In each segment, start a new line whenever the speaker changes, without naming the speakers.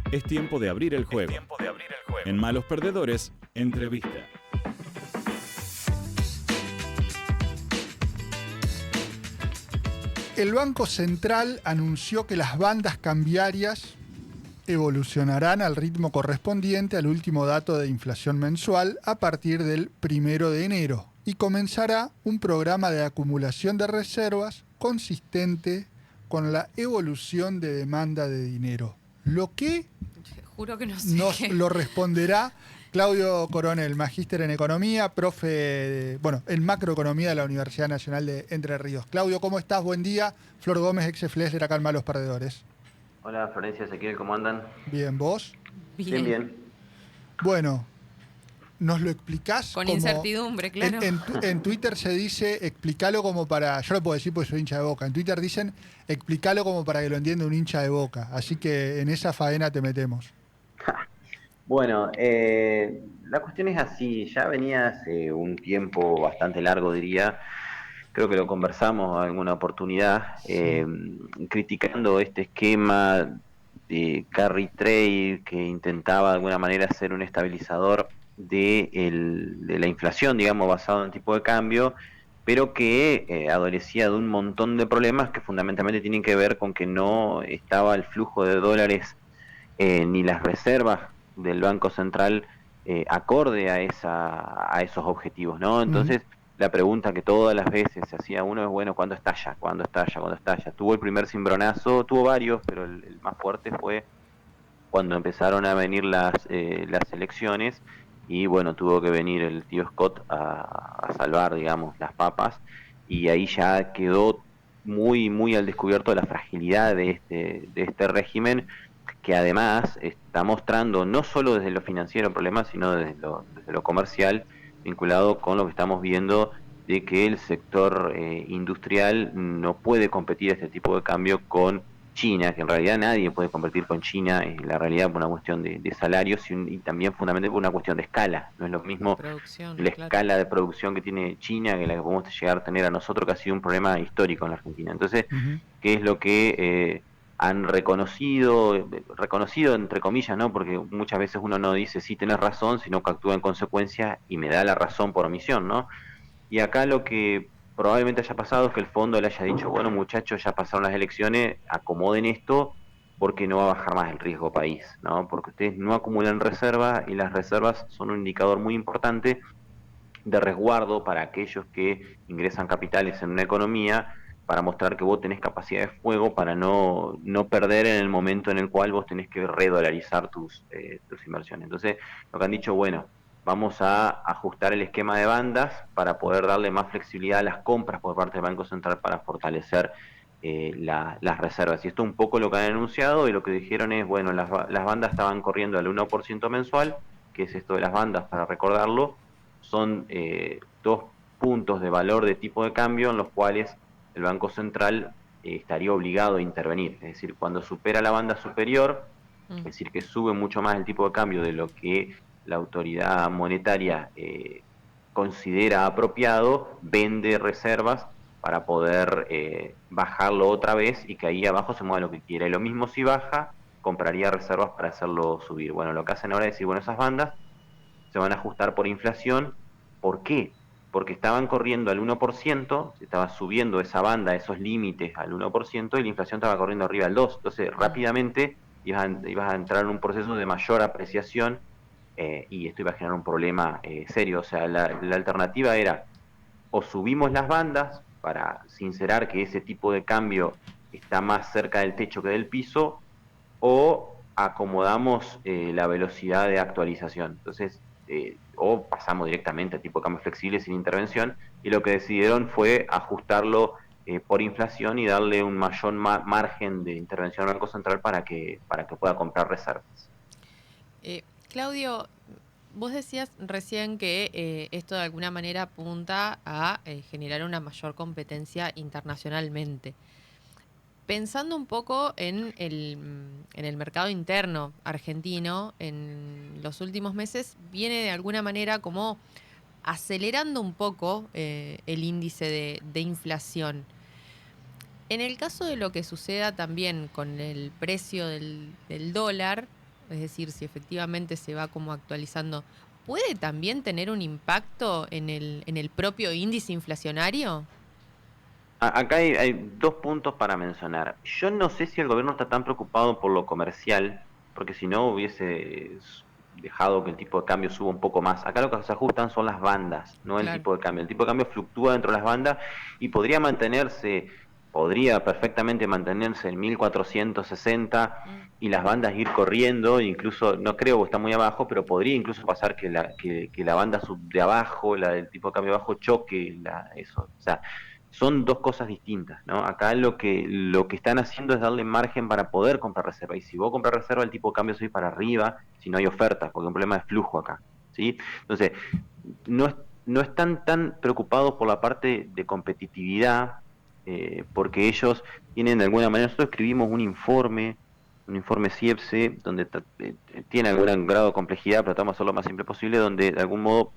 Es tiempo de abrir el juego. En Malos Perdedores, entrevista.
El Banco Central anunció que las bandas cambiarias evolucionarán al ritmo correspondiente al último dato de inflación mensual a partir del 1 de enero y comenzará un programa de acumulación de reservas consistente con la evolución de demanda de dinero. Lo que
Juro que no sé
nos
qué.
lo responderá Claudio Coronel, magíster en economía, profe, en macroeconomía de la Universidad Nacional de Entre Ríos. Claudio, ¿cómo estás? Buen día. Flor Gómez, ex Flesler, acá en Malos Perdedores.
Hola Florencia, Ezequiel, ¿cómo andan?
Bien, ¿vos?
Bien, bien.
Bueno, ¿nos lo explicás?
Con
como
incertidumbre, claro.
En Twitter se dice, explícalo como para... Yo lo puedo decir porque soy hincha de Boca. En Twitter dicen, explícalo como para que lo entienda un hincha de Boca. Así que en esa faena te metemos.
Bueno, la cuestión es así, ya venía hace un tiempo bastante largo, diría, creo que lo conversamos en alguna oportunidad, criticando este esquema de carry trade que intentaba de alguna manera ser un estabilizador de la inflación, digamos, basado en tipo de cambio, pero que adolecía de un montón de problemas que fundamentalmente tienen que ver con que no estaba el flujo de dólares ni las reservas del Banco Central acorde a esos objetivos, ¿no? Entonces, la pregunta que todas las veces se hacía uno es, bueno, ¿cuándo estalla? ¿Cuándo estalla? ¿Cuándo estalla? Tuvo el primer cimbronazo, tuvo varios, pero el más fuerte fue cuando empezaron a venir las elecciones y, bueno, tuvo que venir el tío Scott a salvar, digamos, las papas y ahí ya quedó muy, muy al descubierto la fragilidad de este régimen que además está mostrando no solo desde lo financiero problemas, sino desde lo comercial, vinculado con lo que estamos viendo de que el sector industrial no puede competir este tipo de cambio con China, que en realidad nadie puede competir con China, en la realidad por una cuestión de salarios y también fundamentalmente por una cuestión de escala. No es lo mismo la escala de producción que tiene China que la que podemos llegar a tener a nosotros, que ha sido un problema histórico en la Argentina. Entonces, ¿qué es lo que han reconocido entre comillas, ¿no? Porque muchas veces uno no dice sí tenés razón, sino que actúa en consecuencia y me da la razón por omisión, ¿no? Y acá lo que probablemente haya pasado es que el fondo le haya dicho, bueno muchachos, ya pasaron las elecciones, acomoden esto porque no va a bajar más el riesgo país, ¿no? Porque ustedes no acumulan reservas y las reservas son un indicador muy importante de resguardo para aquellos que ingresan capitales en una economía, para mostrar que vos tenés capacidad de fuego para no perder en el momento en el cual vos tenés que redolarizar tus inversiones. Entonces, lo que han dicho, bueno, vamos a ajustar el esquema de bandas para poder darle más flexibilidad a las compras por parte del Banco Central para fortalecer las reservas. Y esto es un poco lo que han anunciado y lo que dijeron es, bueno, las bandas estaban corriendo al 1% mensual, que es esto de las bandas, para recordarlo, son 2 puntos de valor de tipo de cambio en los cuales el Banco Central estaría obligado a intervenir. Es decir, cuando supera la banda superior, es decir, que sube mucho más el tipo de cambio de lo que la autoridad monetaria considera apropiado, vende reservas para poder bajarlo otra vez y que ahí abajo se mueva lo que quiera. Y lo mismo si baja, compraría reservas para hacerlo subir. Bueno, lo que hacen ahora es decir, bueno, esas bandas se van a ajustar por inflación. ¿Por qué? Porque estaban corriendo al 1%, se estaba subiendo esa banda, esos límites al 1%, y la inflación estaba corriendo arriba al 2%. Entonces, rápidamente ibas a entrar en un proceso de mayor apreciación y esto iba a generar un problema serio. O sea, la alternativa era o subimos las bandas para sincerar que ese tipo de cambio está más cerca del techo que del piso, o acomodamos la velocidad de actualización. Entonces, o pasamos directamente a tipo de cambio flexible sin intervención, y lo que decidieron fue ajustarlo por inflación y darle un mayor margen de intervención al Banco Central para que pueda comprar reservas.
Claudio, vos decías recién que esto de alguna manera apunta a generar una mayor competencia internacionalmente. Pensando un poco en el mercado interno argentino, en los últimos meses viene de alguna manera como acelerando un poco el índice de inflación. En el caso de lo que suceda también con el precio del dólar, es decir, si efectivamente se va como actualizando, ¿puede también tener un impacto en el propio índice inflacionario?
Acá hay dos puntos para mencionar. Yo no sé si el gobierno está tan preocupado por lo comercial, porque si no hubiese dejado que el tipo de cambio suba un poco más. Acá lo que se ajustan son las bandas, no el
Claro.
tipo de cambio. El tipo de cambio fluctúa dentro de las bandas y podría perfectamente mantenerse en 1460 y las bandas ir corriendo, incluso, no creo que está muy abajo, pero podría incluso pasar que la banda de abajo, la del tipo de cambio abajo, choque eso. O sea, son dos cosas distintas, ¿no? Acá lo que están haciendo es darle margen para poder comprar reserva. Y si vos compras reserva, el tipo de cambio se va para arriba si no hay ofertas, porque hay un problema de flujo acá, ¿sí? Entonces, no, no están tan preocupados por la parte de competitividad, porque ellos tienen de alguna manera, nosotros escribimos un informe CIEPSE, donde tiene algún grado de complejidad, pero tratamos de hacerlo lo más simple posible, donde de algún modo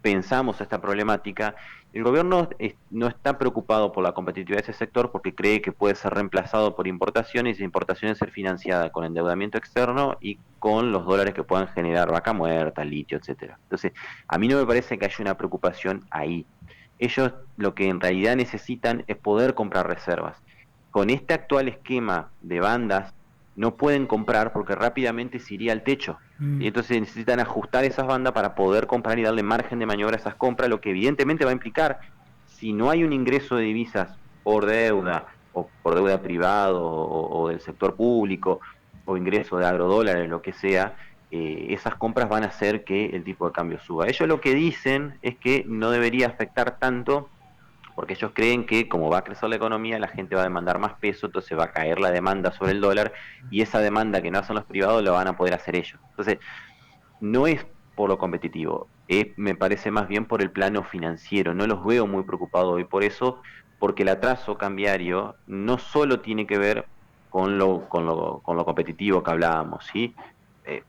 pensamos esta problemática. El gobierno no está preocupado por la competitividad de ese sector porque cree que puede ser reemplazado por importaciones y importaciones ser financiada con endeudamiento externo y con los dólares que puedan generar vaca muerta, litio, etcétera. Entonces, a mí no me parece que haya una preocupación ahí. Ellos lo que en realidad necesitan es poder comprar reservas. Con este actual esquema de bandas no pueden comprar porque rápidamente se iría al techo. Y entonces necesitan ajustar esas bandas para poder comprar y darle margen de maniobra a esas compras, lo que evidentemente va a implicar, si no hay un ingreso de divisas por deuda, o por deuda privada, o del sector público, o ingreso de agrodólares, lo que sea, esas compras van a hacer que el tipo de cambio suba. Ellos lo que dicen es que no debería afectar tanto porque ellos creen que como va a crecer la economía, la gente va a demandar más peso, entonces va a caer la demanda sobre el dólar y esa demanda que no hacen los privados la van a poder hacer ellos. Entonces, no es por lo competitivo, me parece más bien por el plano financiero, no los veo muy preocupados hoy por eso, porque el atraso cambiario no solo tiene que ver con lo competitivo que hablábamos, ¿sí? Eh,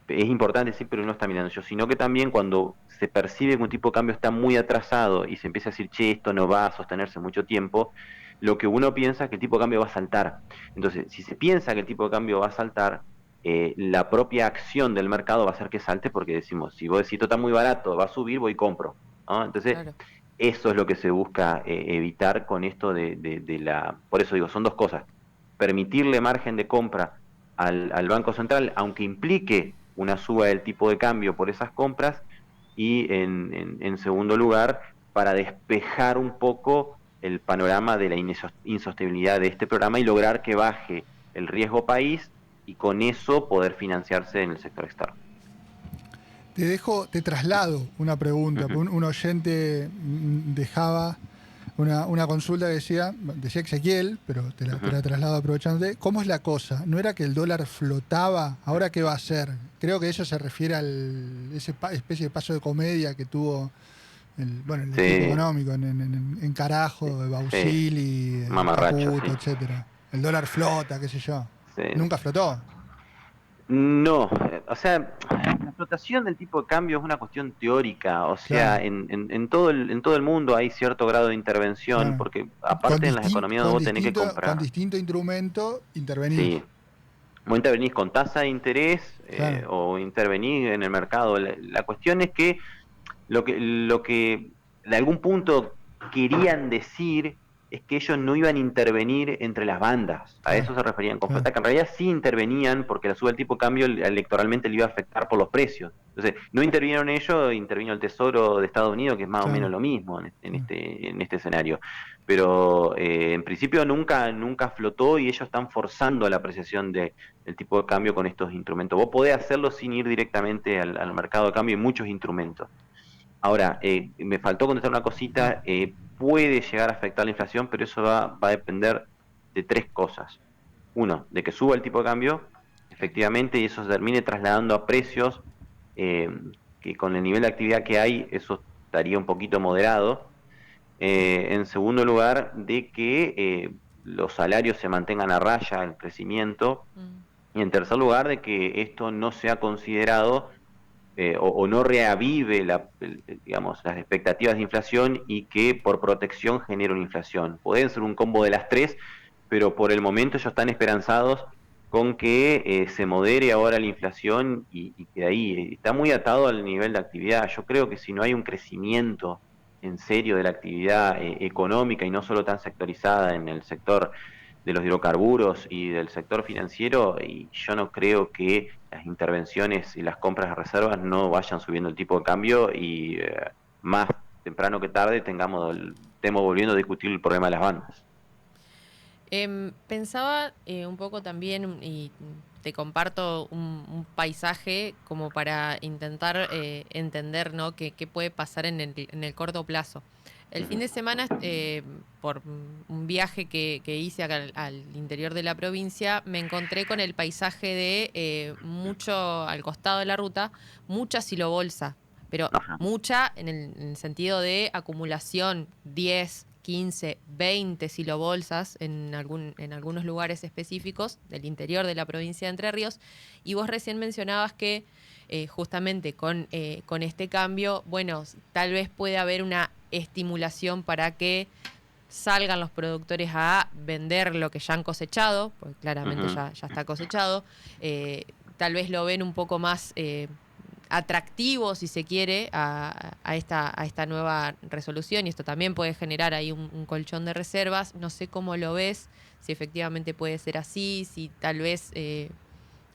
es importante, sí, pero no está mirando yo, sino que también cuando se percibe que un tipo de cambio está muy atrasado y se empieza a decir, che, esto no va a sostenerse mucho tiempo, lo que uno piensa es que el tipo de cambio va a saltar. Entonces, si se piensa que el tipo de cambio va a saltar, la propia acción del mercado va a hacer que salte porque decimos, si vos decís esto está muy barato, va a subir, voy y compro, ¿no? Entonces,
Claro.
eso es lo que se busca evitar con esto Por eso digo, son dos cosas. Permitirle margen de compra al Banco Central, aunque implique una suba del tipo de cambio por esas compras, y en segundo lugar, para despejar un poco el panorama de la insostenibilidad de este programa y lograr que baje el riesgo país y con eso poder financiarse en el sector externo.
Te traslado una pregunta. Un oyente dejaba una consulta que decía Ezequiel, pero te la traslado aprovechándote. ¿Cómo es la cosa? ¿No era que el dólar flotaba? ¿Ahora qué va a hacer? Creo que eso se refiere esa especie de paso de comedia que tuvo el
Sí.
equipo económico en Carajo, de Bausili,
Mamarracho,
Caputo,
sí.
etcétera. El dólar flota, qué sé yo.
Sí.
¿Nunca flotó?
No, o sea, la flotación del tipo de cambio es una cuestión teórica, o sea,
Claro.
en todo el mundo hay cierto grado de intervención,
Claro.
porque aparte en las economías vos tenés que
Con
comprar.
distinto instrumento intervenís.
Sí, vos intervenís con tasa de interés
Claro.
o intervenís en el mercado. La cuestión es que lo que de algún punto querían decir es que ellos no iban a intervenir entre las bandas, a
Claro.
eso se referían con
Claro.
flota, que en realidad sí intervenían porque la suba del tipo de cambio electoralmente le iba a afectar por los precios. Entonces, no intervinieron ellos, intervino el Tesoro de Estados Unidos, que es más o
Claro.
menos lo mismo en este escenario. Pero en principio nunca flotó y ellos están forzando la apreciación del tipo de cambio con estos instrumentos. Vos podés hacerlo sin ir directamente al mercado de cambio en muchos instrumentos. Ahora, me faltó contestar una cosita, puede llegar a afectar la inflación, pero eso va a depender de tres cosas. Uno, de que suba el tipo de cambio, efectivamente, y eso se termine trasladando a precios, que con el nivel de actividad que hay, eso estaría un poquito moderado. En segundo lugar, de que los salarios se mantengan a raya, el crecimiento. Y en tercer lugar, de que esto no sea considerado o no reavive digamos, las expectativas de inflación y que por protección genere una inflación. Pueden ser un combo de las tres, pero por el momento ellos están esperanzados con que se modere ahora la inflación y que ahí está muy atado al nivel de actividad. Yo creo que si no hay un crecimiento en serio de la actividad económica y no solo tan sectorizada en el sector de los hidrocarburos y del sector financiero, y yo no creo que las intervenciones y las compras de reservas no vayan subiendo el tipo de cambio y más temprano que tarde estemos volviendo a discutir el problema de las bandas.
Pensaba un poco también, y te comparto un paisaje como para intentar entender, ¿no?, qué puede pasar en el corto plazo. El fin de semana, por un viaje que hice acá al interior de la provincia, me encontré con el paisaje de mucho, al costado de la ruta, mucha silobolsa, pero
Ajá.
mucha en el sentido de acumulación, 10, 15, 20 silobolsas en algunos lugares específicos del interior de la provincia de Entre Ríos. Y vos recién mencionabas que justamente con este cambio, bueno, tal vez puede haber una estimulación para que salgan los productores a vender lo que ya han cosechado, porque claramente ya está cosechado. Tal vez lo ven un poco más atractivo, si se quiere, a esta nueva resolución, y esto también puede generar ahí un colchón de reservas. No sé cómo lo ves, si efectivamente puede ser así, si tal vez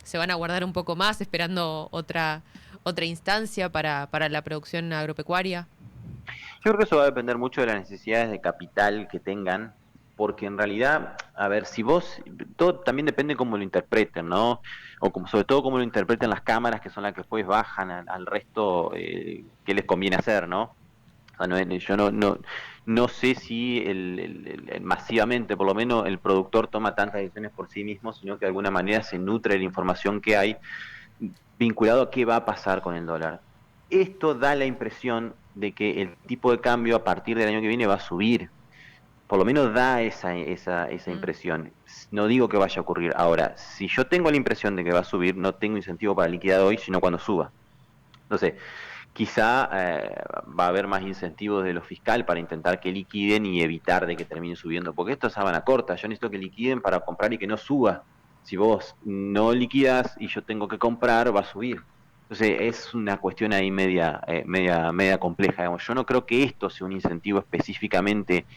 se van a guardar un poco más esperando otra instancia para la producción agropecuaria.
Yo creo que eso va a depender mucho de las necesidades de capital que tengan, porque en realidad, a ver, si vos, todo también depende cómo lo interpreten, ¿no? O como, sobre todo cómo lo interpreten las cámaras, que son las que después bajan al resto qué les conviene hacer, ¿no? O sea, yo no sé si masivamente, por lo menos, el productor toma tantas decisiones por sí mismo, sino que de alguna manera se nutre de la información que hay vinculado a qué va a pasar con el dólar. Esto da la impresión de que el tipo de cambio a partir del año que viene va a subir. Por lo menos da esa impresión. No digo que vaya a ocurrir. Ahora, si yo tengo la impresión de que va a subir, no tengo incentivo para liquidar hoy, sino cuando suba. Entonces, quizá va a haber más incentivos de lo fiscal para intentar que liquiden y evitar de que termine subiendo, porque esto es sábana corta. Yo necesito que liquiden para comprar y que no suba. Si vos no liquidas y yo tengo que comprar, va a subir. Entonces es una cuestión ahí media compleja. Digamos. Yo no creo que esto sea un incentivo específicamente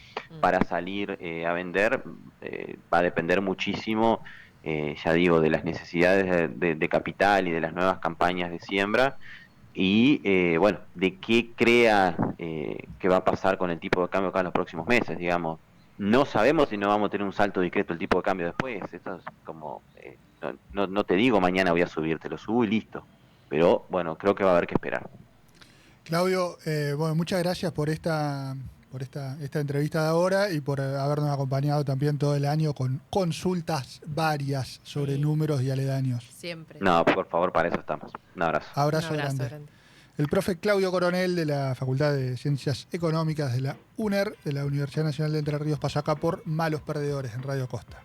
para salir a vender. Va a depender muchísimo, ya digo, de las necesidades de capital y de las nuevas campañas de siembra y bueno, de qué crea que va a pasar con el tipo de cambio acá en los próximos meses, digamos. No sabemos si no vamos a tener un salto discreto el tipo de cambio después. Esto es como, no te digo mañana voy a subir, te lo subo y listo. Pero bueno, creo que va a haber que esperar.
Claudio, bueno, muchas gracias por esta entrevista de ahora y por habernos acompañado también todo el año con consultas varias sobre números y aledaños.
Siempre.
No, por favor, para eso estamos. Un abrazo.
Abrazo grande. El profe Claudio Coronel de la Facultad de Ciencias Económicas de la UNER, de la Universidad Nacional de Entre Ríos, pasó acá por Malos Perdedores en Radio Costa.